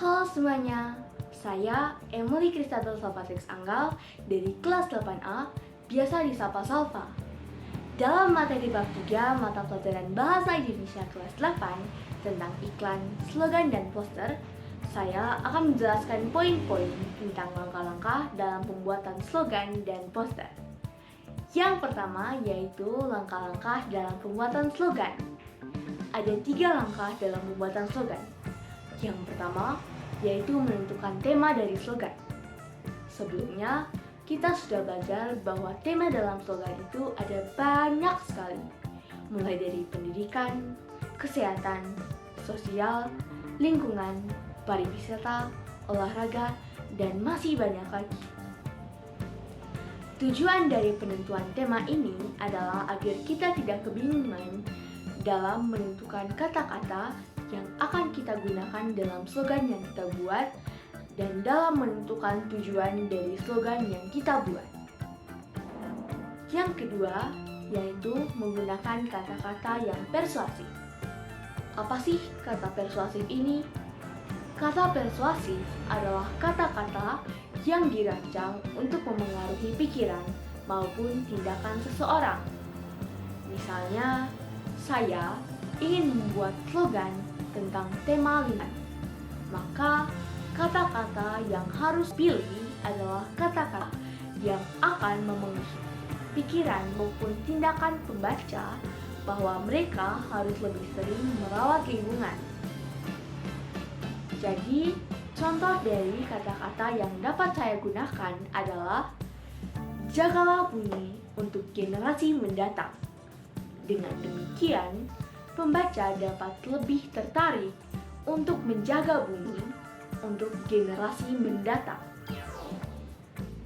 Halo semuanya, saya Emily Kristatul Salvatrix Anggal dari kelas 8A, biasa disapa Salva. Dalam materi bab 3 mata pelajaran Bahasa Indonesia kelas 8 tentang iklan, slogan, dan poster, saya akan menjelaskan poin-poin tentang langkah-langkah dalam pembuatan slogan dan poster. Yang pertama yaitu langkah-langkah dalam pembuatan slogan. Ada 3 langkah dalam pembuatan slogan. Yang pertama yaitu menentukan tema dari slogan. Sebelumnya, kita sudah belajar bahwa tema dalam slogan itu ada banyak sekali, mulai dari pendidikan, kesehatan, sosial, lingkungan, pariwisata, olahraga, dan masih banyak lagi. Tujuan dari penentuan tema ini adalah agar kita tidak kebingungan dalam menentukan kata-kata yang akan kita gunakan dalam slogan yang kita buat dan dalam menentukan tujuan dari slogan yang kita buat. Yang kedua, yaitu menggunakan kata-kata yang persuasif. Apa sih kata persuasif ini? Kata persuasif adalah kata-kata yang dirancang untuk memengaruhi pikiran maupun tindakan seseorang. Misalnya, saya ingin membuat slogan tentang tema lingkungan, maka kata-kata yang harus pilih adalah kata-kata yang akan memengaruhi pikiran maupun tindakan pembaca bahwa mereka harus lebih sering merawat lingkungan. Jadi, contoh dari kata-kata yang dapat saya gunakan adalah jagalah bumi untuk generasi mendatang. Dengan demikian, pembaca dapat lebih tertarik untuk menjaga bumi untuk generasi mendatang.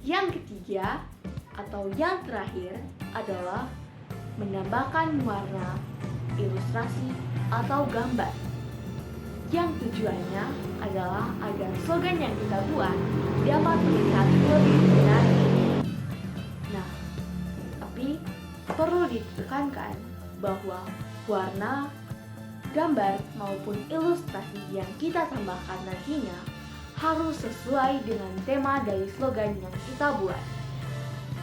Yang ketiga atau yang terakhir adalah menambahkan warna, ilustrasi, atau gambar. Yang tujuannya adalah agar slogan yang kita buat dapat terlihat lebih menarik. Nah, tapi perlu ditekankan bahwa warna, gambar, maupun ilustrasi yang kita tambahkan nantinya harus sesuai dengan tema dari slogan yang kita buat.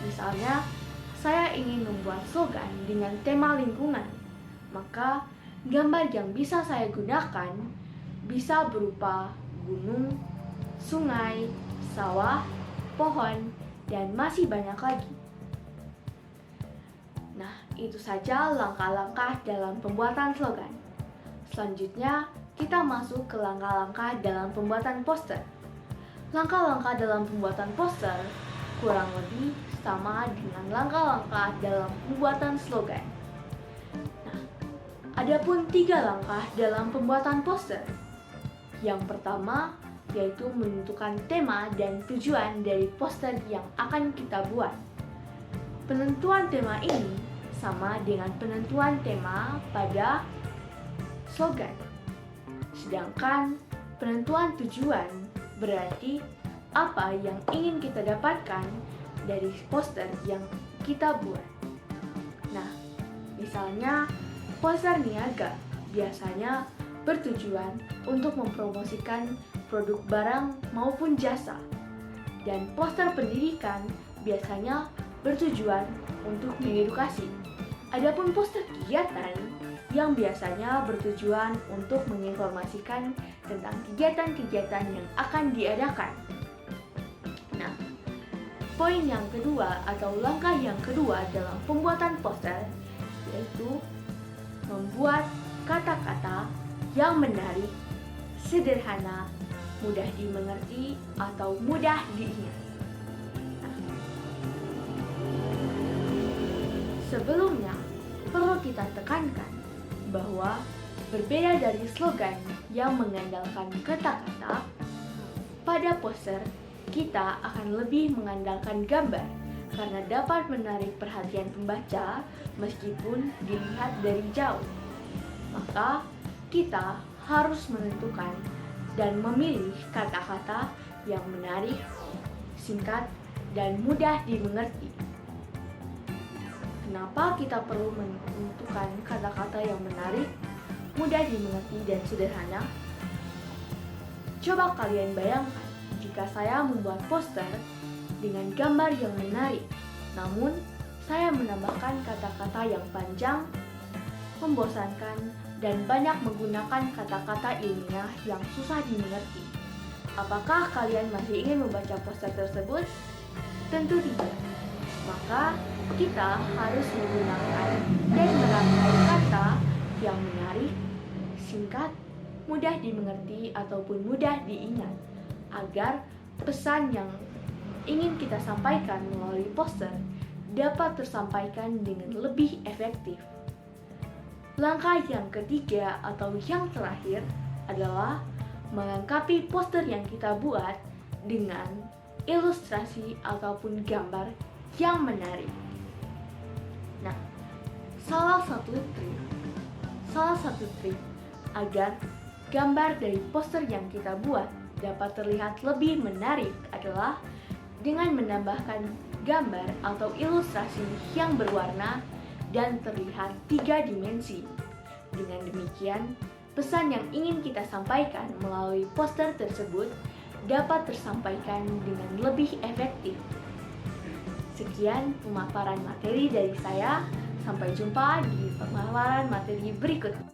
Misalnya, saya ingin membuat slogan dengan tema lingkungan, maka gambar yang bisa saya gunakan bisa berupa gunung, sungai, sawah, pohon, dan masih banyak lagi. Nah, itu saja langkah-langkah dalam pembuatan slogan. Selanjutnya, kita masuk ke langkah-langkah dalam pembuatan poster. Langkah-langkah dalam pembuatan poster kurang lebih sama dengan langkah-langkah dalam pembuatan slogan. Nah, ada pun 3 langkah dalam pembuatan poster. Yang pertama yaitu menentukan tema dan tujuan dari poster yang akan kita buat. Penentuan tema ini sama dengan penentuan tema pada slogan. Sedangkan penentuan tujuan berarti apa yang ingin kita dapatkan dari poster yang kita buat. Nah, misalnya poster niaga biasanya bertujuan untuk mempromosikan produk barang maupun jasa. Dan poster pendidikan biasanya bertujuan untuk mengedukasi. Adapun poster kegiatan yang biasanya bertujuan untuk menginformasikan tentang kegiatan-kegiatan yang akan diadakan. Nah, poin yang kedua atau langkah yang kedua dalam pembuatan poster yaitu membuat kata-kata yang menarik, sederhana, mudah dimengerti, atau mudah diingat. Sebelumnya, perlu kita tekankan bahwa berbeda dari slogan yang mengandalkan kata-kata, pada poster kita akan lebih mengandalkan gambar karena dapat menarik perhatian pembaca meskipun dilihat dari jauh. Maka, kita harus menentukan dan memilih kata-kata yang menarik, singkat, dan mudah dimengerti. Kenapa kita perlu menentukan kata-kata yang menarik, mudah dimengerti, dan sederhana? Coba kalian bayangkan jika saya membuat poster dengan gambar yang menarik, namun saya menambahkan kata-kata yang panjang, membosankan, dan banyak menggunakan kata-kata ilmiah yang susah dimengerti. Apakah kalian masih ingin membaca poster tersebut? Tentu tidak. Maka kita harus menggunakan dan merangkai kata yang menarik, singkat, mudah dimengerti ataupun mudah diingat, agar pesan yang ingin kita sampaikan melalui poster dapat tersampaikan dengan lebih efektif. Langkah yang ketiga atau yang terakhir adalah melengkapi poster yang kita buat dengan ilustrasi ataupun gambar yang menarik. Nah, salah satu trik agar gambar dari poster yang kita buat dapat terlihat lebih menarik adalah dengan menambahkan gambar atau ilustrasi yang berwarna dan terlihat 3 dimensi. Dengan demikian, pesan yang ingin kita sampaikan melalui poster tersebut dapat tersampaikan dengan lebih efektif. Sekian pemaparan materi dari saya. Sampai jumpa di pemaparan materi berikutnya.